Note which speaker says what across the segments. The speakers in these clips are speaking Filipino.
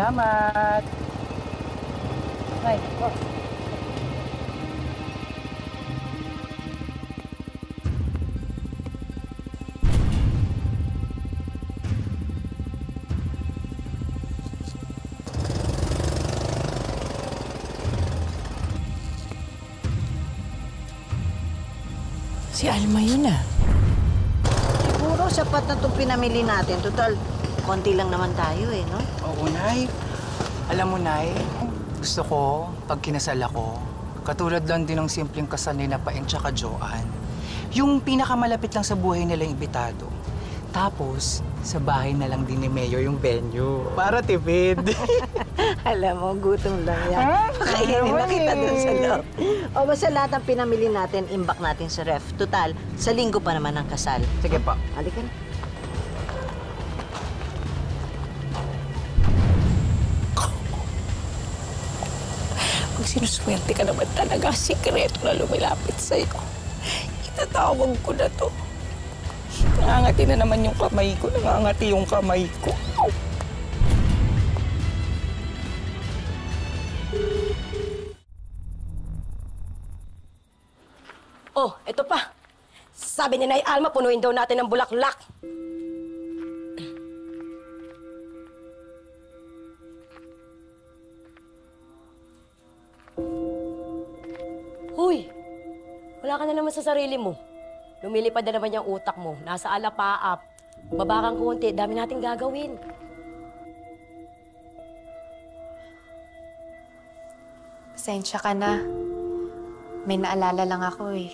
Speaker 1: Salamat. Ay, oh.
Speaker 2: Si Alma yun ah.
Speaker 3: Siguro sapat na itong pinamili natin. Total, konti lang naman tayo eh, no?
Speaker 1: Oo, Nay. Alam mo, Nay, gusto ko, pag kinasal ako, katulad lang din ng simpleng kasal ni Napain tsaka Joanne. Yung pinakamalapit lang sa buhay nilang imbitado. Tapos, sa bahay na lang din ni Mayor yung venue. Para tipid.
Speaker 3: Alam mo, gutom lang yan. Pakainin na kita dun sa loob. O basta lahat ng pinamili natin, imbak natin sa ref. Total, sa linggo pa naman ang kasal.
Speaker 1: Sige pa.
Speaker 3: Halika na.
Speaker 2: Pag sinuswerte ka naman talaga, sikreto na lumilapit sa'yo. Itatawag ko na to. Nangangati na naman yung kamay ko. Nangangati yung kamay ko.
Speaker 4: Oh, eto pa. Sabi ni Nay Alma, punuin daw natin ng bulaklak. Huy! Wala ka na naman sa sarili mo. Lumilipad na naman yung utak mo. Nasa alapaap. Baba kang konti. Dami nating gagawin.
Speaker 5: Pasensya ka na. May naalala lang ako eh.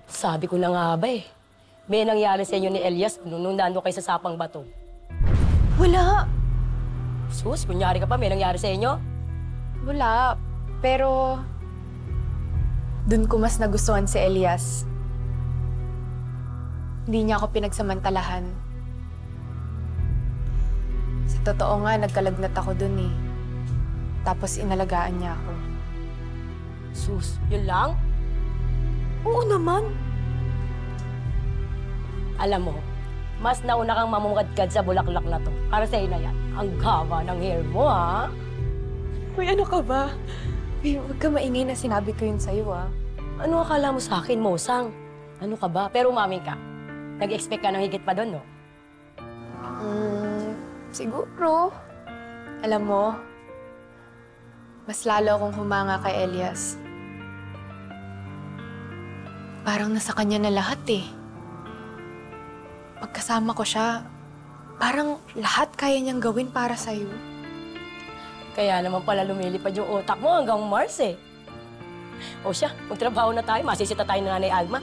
Speaker 4: Sabi ko na nga ba eh. May nangyari sa inyo ni Elias nung nando kayo sa Sapang Bato.
Speaker 5: Wala!
Speaker 4: Sus, kunyari ka pa, may nangyari sa inyo?
Speaker 5: Wala. Pero... dun ko mas nagustuhan si Elias. Hindi niya ako pinagsamantalahan. Sa totoo nga, nagkalagnat ako dun eh. Tapos inalagaan niya ako.
Speaker 4: Sus, yun lang?
Speaker 5: Oo naman.
Speaker 4: Alam mo, mas nauna kang mamungadkad sa bulaklak na to. Para sa'yo na yan. Ang gaba ng hair mo, ha?
Speaker 5: Uy, ano ka ba? Uy, huwag ka maingay na sinabi ko yun sa'yo, ah.
Speaker 4: Ano akala mo sa akin, Mosang? Ano ka ba? Pero umamin ka. Nag-expect ka ng higit pa doon, no?
Speaker 5: Siguro. Alam mo, mas lalo akong humanga kay Elias. Parang nasa kanya na lahat eh. Pagkasama ko siya, parang lahat kaya niyang gawin para sa'yo.
Speaker 4: Kaya naman pala lumilipad yung utak mo hanggang Mars, eh. O siya, magtrabaho na tayo. Masisita tayo na Nanay Alma.